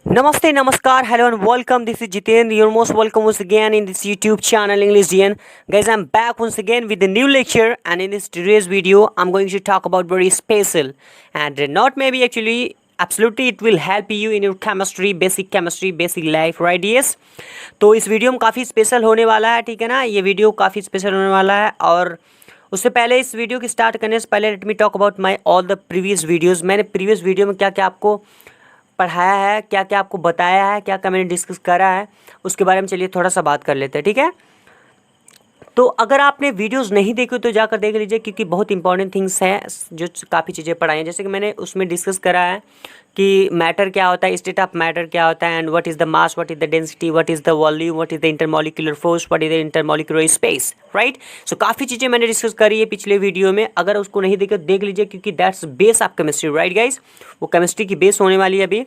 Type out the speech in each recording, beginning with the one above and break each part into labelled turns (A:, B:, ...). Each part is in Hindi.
A: Namaste, Namaskar, hello and welcome. This is Jiten. You're most welcome once again in this YouTube channel English Jiten. Guys, I'm back once again with a new lecture, and in this today's video, I'm going to talk about very special and not maybe actually absolutely it will help you in your chemistry, basic life, right? Yes. तो इस वीडियो में काफ़ी स्पेशल होने वाला है, ठीक है ना। ये वीडियो काफ़ी स्पेशल होने वाला है और उससे पहले इस वीडियो की स्टार्ट करने से पहले let me talk about my all the previous videos. मैंने प्रीवियस वीडियो में क्या क्या आपको पढ़ाया है, क्या क्या आपको बताया है, क्या क्या मैंने डिस्कस करा है, उसके बारे में चलिए थोड़ा सा बात कर लेते हैं, ठीक है। तो अगर आपने वीडियोस नहीं देखी तो जाकर देख लीजिए, क्योंकि बहुत इंपॉर्टेंट थिंग्स हैं जो काफ़ी चीज़ें पढ़ाई हैं। जैसे कि मैंने उसमें डिस्कस करा है कि मैटर क्या होता है, स्टेट ऑफ मैटर क्या होता है, and what is the mass, what is the density, what is the volume, what is the intermolecular force, what is the intermolecular space, right. So काफ़ी चीज़ें मैंने डिस्कस करी है पिछले वीडियो में। अगर उसको नहीं देखे देख लीजिए, क्योंकि that's base of chemistry, right guys. वो केमिस्ट्री की बेस होने वाली है अभी,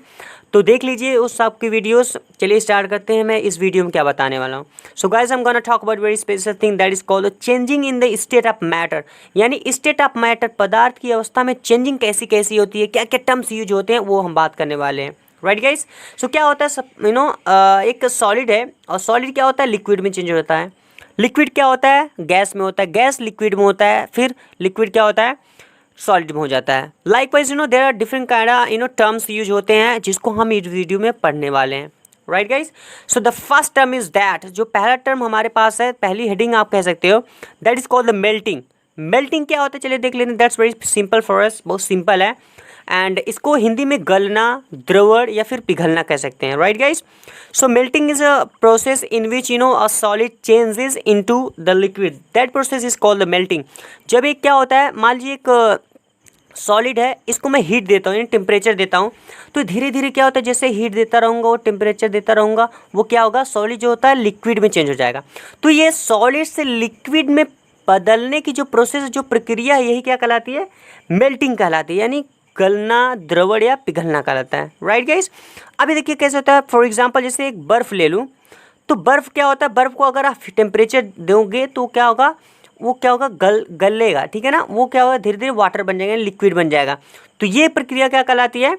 A: तो देख लीजिए उस सब की वीडियोस। चलिए स्टार्ट करते हैं, मैं इस वीडियो में क्या बताने वाला हूँ। So guys I am gonna talk about very special thing that is called changing in the state of matter. यानी स्टेट ऑफ मैटर, पदार्थ की अवस्था में चेंजिंग कैसी कैसी होती है, क्या क्या टर्म्स यूज होते हैं, वो हम बात करने वाले हैं, राइट गाइज। सो क्या होता है, सब एक सॉलिड है, और सॉलिड क्या होता है, लिक्विड में चेंज होता है। लिक्विड क्या होता है, गैस में होता है, गैस लिक्विड में होता है, फिर लिक्विड क्या होता है, सॉलिड में हो जाता है। Likewise there are different kind terms use होते हैं, जिसको हम इस वीडियो में पढ़ने वाले हैं, right guys. So the first term is that, जो पहला टर्म हमारे पास है, पहली हेडिंग आप कह सकते हो, that is called the melting. Melting क्या होता है, चलिए देख लेते हैं। That's very simple for us, बहुत सिंपल है, एंड इसको हिंदी में गलना, द्रवण या फिर पिघलना कह सकते हैं, right guys. So melting is a process in which a solid changes into the liquid, that process is called the melting. जब एक क्या होता है, मान लीजिए एक सॉलिड है, इसको मैं हीट देता हूँ, यानी टेम्परेचर देता हूँ, तो धीरे धीरे क्या होता है, जैसे हीट देता रहूँगा और टेम्परेचर देता रहूँगा, वो क्या होगा, सॉलिड जो होता है लिक्विड में चेंज हो जाएगा। तो ये सॉलिड से लिक्विड में बदलने की जो प्रोसेस, जो प्रक्रिया है, यही क्या कहलाती है, मेल्टिंग कहलाती है, यानी गलना, द्रवण या पिघलना कहलाता है, राइट गाइस। अभी देखिए कैसे होता है। फॉर एग्जाम्पल जैसे एक बर्फ़ ले लूँ, तो बर्फ़ क्या होता है, बर्फ़ को अगर आप टेम्परेचर दोगे तो क्या होगा, वो क्या होगा, गलेगा, ठीक है ना। वो क्या होगा, धीरे धीरे वाटर बन जाएगा, लिक्विड बन जाएगा। तो ये प्रक्रिया क्या कहलाती है,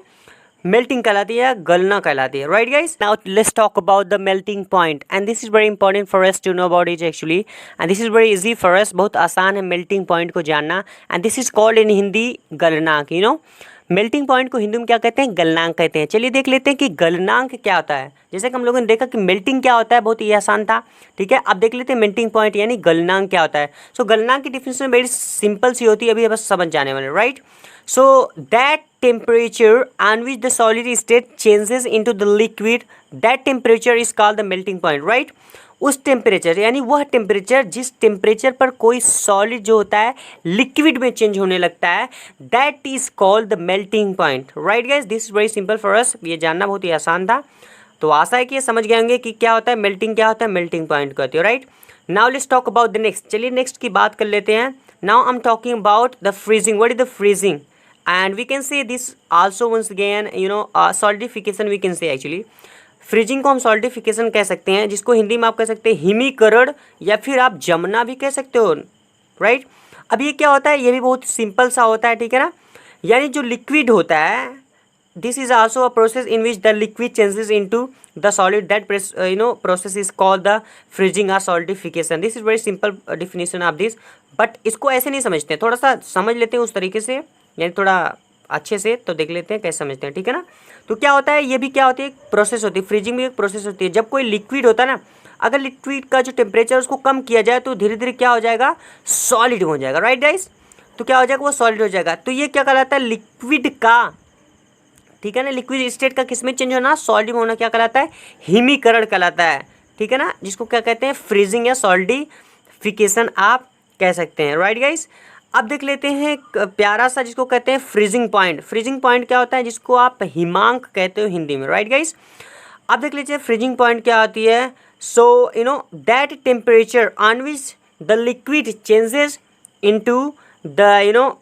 A: मेल्टिंग कहलाती है, गलना कहलाती है, right guys. Now let's talk about the melting point, and this is very important for us to know about it actually, and this is very easy for us, बहुत आसान है मेल्टिंग पॉइंट को जानना, and this is called in Hindi गलनांक। मेल्टिंग पॉइंट को हिंदी में क्या कहते हैं, गलनांक कहते हैं। चलिए देख लेते हैं कि गलनांक क्या होता है। जैसे कि हम लोगों ने देखा कि मेल्टिंग क्या होता है, बहुत ही आसान था, ठीक है। अब देख लेते हैं मेल्टिंग पॉइंट यानी गलनांक क्या होता है। सो गलनांक की डिफिनेशन वेरी सिंपल सी होती है, अभी बस समझ जाने वाले, right. So that temperature on which the solid state changes into the liquid, that temperature is called the melting point, right. उस टेम्परेचर यानी वह टेम्परेचर जिस टेम्परेचर पर कोई सॉलिड जो होता है लिक्विड में चेंज होने लगता है, that is called the melting point, right guys. This is very simple for us, ये जानना बहुत ही आसान था। तो आशा है कि ये समझ गए होंगे कि क्या होता है मेल्टिंग, क्या होता है मेल्टिंग पॉइंट कहते हो, right. Now let's talk about the next. चलिए नेक्स्ट की बात कर लेते हैं। Now I am talking about the freezing. What is the freezing, and we can say this also once again solidification we can say actually. Freezing को हम सॉल्टिफिकेशन कह सकते हैं, जिसको हिंदी में आप कह सकते हैं हिमीकरण, या फिर आप जमना भी कह सकते हो, राइट। अब ये क्या होता है, ये भी बहुत सिंपल सा होता है, ठीक है ना। यानी जो लिक्विड होता है, this is also a process in which the liquid changes into the solid, that process is called the freezing और solidification. This is very simple definition of this, but इसको ऐसे नहीं समझते, थोड़ा सा समझ लेते हैं उस तरीके से, यानी थोड़ा अच्छे से, तो देख लेते हैं कैसे समझते हैं, ठीक है ना। तो क्या होता है, ये भी क्या होती है, एक प्रोसेस होती है, फ्रीजिंग भी एक प्रोसेस होती है। जब कोई लिक्विड होता है ना, अगर लिक्विड का जो टेम्परेचर उसको कम किया जाए तो धीरे धीरे क्या हो जाएगा, सॉलिड हो जाएगा, राइट गाइस। तो क्या हो जाएगा, वो सॉलिड हो जाएगा। तो ये क्या कहलाता है, लिक्विड का, ठीक है ना, लिक्विड स्टेट का किस में चेंज होना, सॉलिड में होना क्या कहलाता है, हिमीकरण कहलाता है, ठीक है ना, जिसको क्या कहते हैं, फ्रीजिंग या सॉलिडिफिकेशन आप कह सकते हैं, राइट गाइस। अब देख लेते हैं एक प्यारा सा जिसको कहते हैं फ्रीजिंग पॉइंट। फ्रीजिंग पॉइंट क्या होता है, जिसको आप हिमांक कहते हो हिंदी में, राइट गाइस। अब देख लीजिए फ्रीजिंग पॉइंट क्या होती है। So that temperature on which the liquid changes into the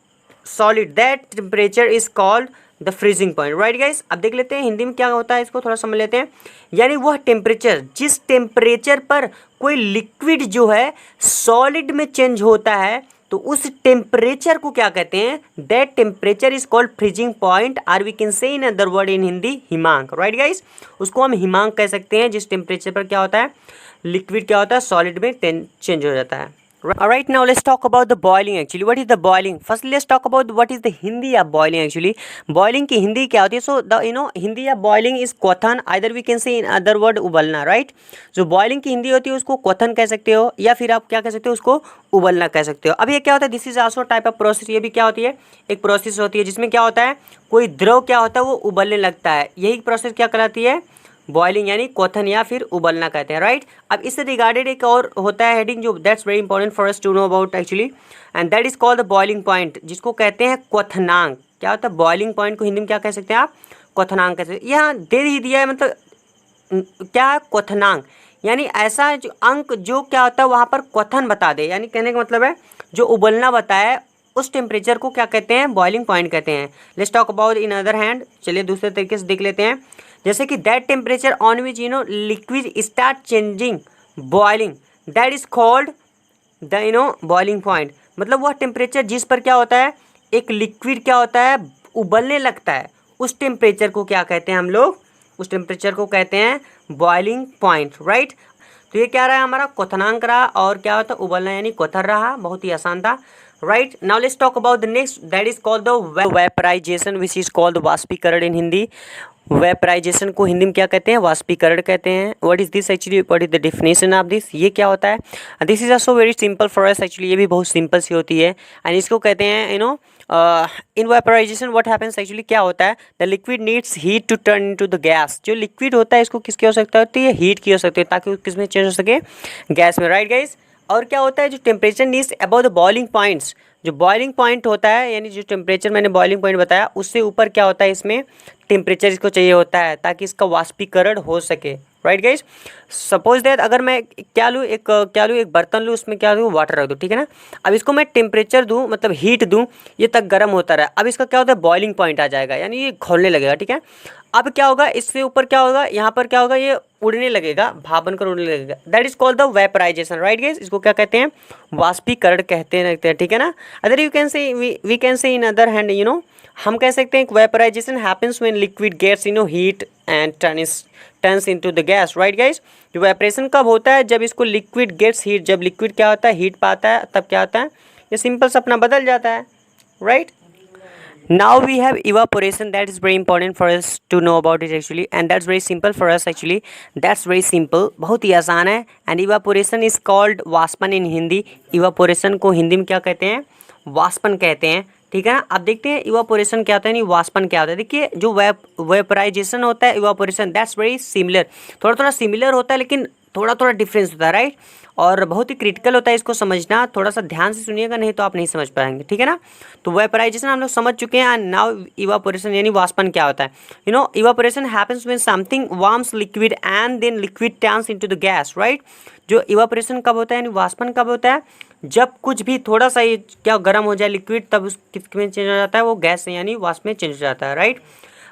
A: solid, that temperature is called the freezing point, right guys. अब देख लेते हैं हिंदी में क्या होता है, इसको थोड़ा समझ लेते हैं। यानी वह टेम्परेचर, जिस टेम्परेचर पर कोई लिक्विड जो है सॉलिड में चेंज होता है, तो उस टेम्परेचर को क्या कहते हैं, that temperature is called freezing point, और we can say in other word in Hindi हिमांक, राइट गाइस। उसको हम हिमांक कह सकते हैं, जिस टेम्परेचर पर क्या होता है, लिक्विड क्या होता है, सॉलिड में चेंज हो जाता है। Alright, now let's talk about the boiling actually. What is the boiling? First, let's talk about what is the Hindi of boiling actually. Boiling की हिंदी क्या होती है? So the Hindi of boiling is क्वथन. Either we can say in other word उबलना, right? जो boiling की हिंदी होती है उसको क्वथन कह सकते हो, या फिर आप क्या कह सकते हो, उसको उबलना कह सकते हो। अब ये क्या होता है, this is also type of process. ये भी क्या होती है, एक प्रोसेस होती है जिसमें क्या होता है, कोई द्रव क्या होता है वो उबलने लगता है। यही प्रोसेस क्या कहलाती है, बॉइलिंग, यानी क्वथन या फिर उबलना कहते हैं, राइट। अब इससे रिगार्डेड एक और होता है हेडिंग, जो that's very important for us to know about actually, and that is called the boiling point, जिसको कहते हैं क्वथनांक। क्या होता है, बॉइलिंग पॉइंट को हिंदी में क्या कह सकते हैं आप, क्वथनांक कह सकते हैं। यहाँ दे ही दिया है, मतलब क्या है, क्वथनांक, यानी ऐसा जो अंक जो क्या होता है वहाँ पर क्वथन बता दे, यानी कहने का मतलब है जो उबलना बताया उस टेम्परेचर को क्या कहते हैं, बॉइलिंग पॉइंट कहते हैं। Let's talk about in other hand, चलिए दूसरे तरीके से देख लेते हैं। जैसे कि that temperature on which liquid start changing boiling, that is called the boiling point. मतलब वह टेम्परेचर जिस पर क्या होता है, एक लिक्विड क्या होता है, उबलने लगता है, उस टेम्परेचर को क्या कहते हैं हम लोग, उस टेम्परेचर को कहते हैं बॉइलिंग पॉइंट, राइट। तो ये क्या रहा हमारा, क्वथनांक रहा, और क्या होता है, उबलना यानी क्वथन रहा। बहुत ही आसान था, right. Now let's talk about the next, that is called the vaporization, which is called वाष्पीकरण इन हिंदी। वेपराइजेशन को हिंदी में क्या कहते हैं, वाष्पीकरण कहते हैं। What is this actually, what is the definition of this, ये क्या होता है। This is also very simple for us actually, ये भी बहुत सिंपल सी होती है, एंड इसको कहते हैं in vaporization what happens actually, क्या होता है, the liquid needs heat to turn into the gas. जो लिक्विड होता है इसको किसकी आवश्यकता होती है, हीट की हो सकती है, ताकि किस में चेंज हो सके, गैस में, राइट गाइस। और क्या होता है, जो temperature needs about the boiling points, जो बॉइलिंग पॉइंट होता है, यानी जो टेम्परेचर मैंने बॉइलिंग पॉइंट बताया उससे ऊपर क्या होता है, इसमें टेम्परेचर इसको चाहिए होता है ताकि इसका वाष्पीकरण हो सके, राइट गाइस। सपोज दैट अगर मैं क्या लूँ, एक बर्तन लूँ, उसमें क्या दूँ, वाटर रख दूँ, ठीक है ना। अब इसको मैं टेम्परेचर दूँ, मतलब हीट दूँ, ये तक गर्म होता रहा। अब इसका क्या होता है, बॉइलिंग पॉइंट आ जाएगा, यानी ये खौलने लगेगा, ठीक है। अब क्या होगा, इससे ऊपर क्या होगा, यहाँ पर क्या होगा, ये उड़ने लगेगा, भाप बनकर उड़ने लगेगा, that is called the vaporization, right guys. इसको क्या कहते हैं, वाष्पीकरण कहते हैं, ठीक है ना। Other you can say, we can say in other hand हम कह सकते हैं vaporization happens when liquid gets heat and turns into the gas, right guys. जो वेपरेशन कब होता है, जब इसको लिक्विड गेट्स हीट, जब लिक्विड क्या होता है, हीट पाता है, तब क्या होता है, ये सिंपल सा अपना बदल जाता है, right. Now we have evaporation, that is very important for us to know about it actually, and that's very simple for us actually, that's very simple, बहुत ही आसान है। and evaporation is called वाष्पन in हिंदी। evaporation को हिंदी में क्या कहते हैं, वाष्पन कहते हैं, ठीक है ना। अब देखते हैं इवापोरेशन क्या होता है, नहीं वाष्पन क्या होता है। देखिए जो वेपराइजेशन होता है, इवापोरेशन, दैट्स वेरी सिमिलर, थोड़ा थोड़ा सिमिलर होता है लेकिन थोड़ा थोड़ा डिफरेंस होता है, राइट। और बहुत ही क्रिटिकल होता है इसको समझना, थोड़ा सा ध्यान से सुनिएगा, नहीं तो आप नहीं समझ पाएंगे, ठीक है ना। तो वेपराइजेशन हम लोग समझ चुके हैं, एंड नाउ इवापोरेशन यानी वाष्पन क्या होता है। Evaporation happens when something warms liquid and then liquid turns into the gas, right. जो इवापोरेशन कब होता है, यानी वाष्पन कब होता है, जब कुछ भी थोड़ा सा ये क्या गर्म हो जाए लिक्विड, तब उस किसमें चेंज हो जाता है, वो गैस से यानी वाष्प में चेंज हो जाता है, राइट।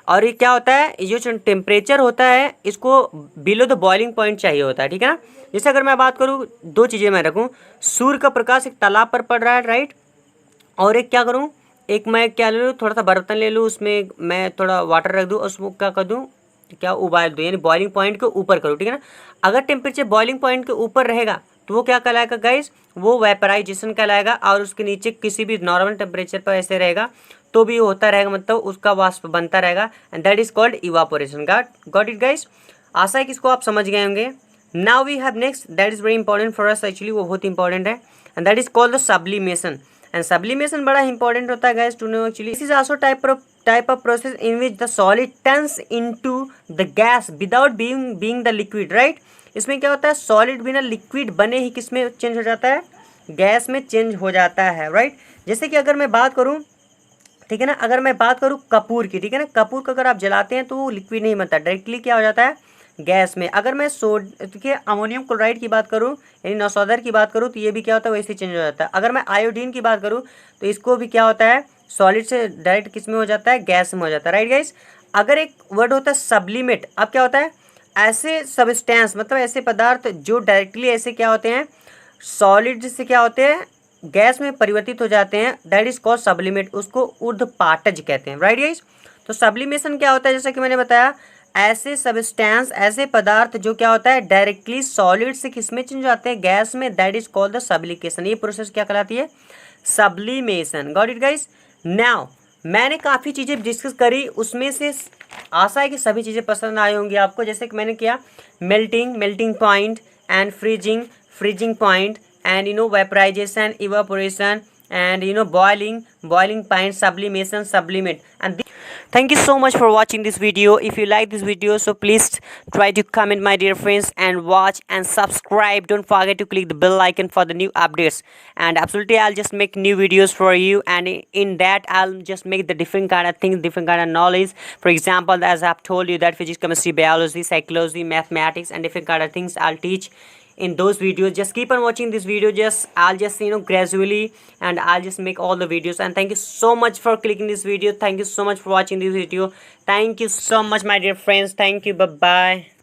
A: और ये क्या होता है, ये जो टेम्परेचर होता है इसको बिलो द बॉइलिंग पॉइंट चाहिए होता है, ठीक है ना। जैसे अगर मैं बात करूँ, दो चीज़ें मैं रखूँ, सूर्य का प्रकाश एक तालाब पर पड़ रहा है, राइट, और एक क्या करूँ, एक मैं क्या ले लूँ, थोड़ा सा बर्तन ले लूँ, उसमें मैं थोड़ा वाटर रख दूँ, उसको क्या कर दूँ, क्या उबाल दूँ, यानी बॉइलिंग पॉइंट के ऊपर करूँ, ठीक है ना। अगर टेम्परेचर बॉइलिंग पॉइंट के ऊपर रहेगा तो वो क्या कहलाएगा गाइस, वो वेपराइजेशन कहलाएगा। और उसके नीचे किसी भी नॉर्मल टेम्परेचर पर ऐसे रहेगा तो भी होता रहेगा, मतलब उसका वाष्प बनता रहेगा, and that is called evaporation. Got it guys, आशा है कि इसको आप समझ गए होंगे। Now we have next, that is very important for us actually, वो बहुत इंपॉर्टेंट है, and that is called the sublimation. And sublimation बड़ा इंपॉर्टेंट होता है guys to know actually. This is also type of process in which the solid turns into the gas without being the liquid, right. इसमें क्या होता है, सॉलिड बिना लिक्विड बने ही किस में चेंज हो जाता है, गैस में चेंज हो जाता है, राइट। जैसे कि अगर मैं बात करूं, ठीक है ना, अगर मैं बात करूं कपूर की, ठीक है ना, कपूर को अगर आप जलाते हैं तो वो लिक्विड नहीं बनता, डायरेक्टली क्या हो जाता है, गैस में। अगर मैं देखिए अमोनियम क्लोराइड की बात करूं, यानी नौसौदर की बात करूं, तो ये भी क्या होता है, वैसे चेंज हो जाता है। अगर मैं आयोडीन की बात करूं तो इसको भी क्या होता है, सॉलिड से डायरेक्ट किस में हो जाता है, गैस में हो जाता है, राइट गाइस। अगर एक वर्ड होता है सब्लिमेट, अब क्या होता है, ऐसे सब्सटेंस, मतलब ऐसे पदार्थ जो डायरेक्टली ऐसे क्या होते हैं, सॉलिड से क्या होते हैं, गैस में परिवर्तित हो जाते हैं, दैट इज कॉल्ड सब्लिमेट, उसको ऊर्ध्वपाटज कहते हैं, राइट गाइस। तो सब्लिमेशन क्या होता है, जैसा कि मैंने बताया, ऐसे सब्सटेंस, ऐसे पदार्थ जो क्या होता है डायरेक्टली सॉलिड से किसमें चेंज आते हैं, गैस में, दैट इज कॉल्ड द सब्लिकेशन। ये प्रोसेस क्या कहलाती है, sublimation. Got it guys. Now मैंने काफ़ी चीज़ें डिस्कस करी, उसमें से आशा है कि सभी चीज़ें पसंद आई होंगी आपको। जैसे कि मैंने किया melting point and freezing point and vaporization, evaporation and boiling point, sublimation, sublimate. And thank you so much for watching this video. If you like this video, so please try to comment, my dear friends, and watch and subscribe. Don't forget to click the bell icon for the new updates. And absolutely, I'll just make new videos for you, and in that I'll just make the different kind of things, different kind of knowledge. For example, as I've told you, that physics, chemistry, biology, psychology, mathematics, and different kind of things I'll teach in those videos. Just keep on watching this video. I'll just gradually, and I'll just make all the videos. And thank you so much for clicking this video. Thank you so much for watching this video. Thank you so much, my dear friends. Thank you. Bye bye.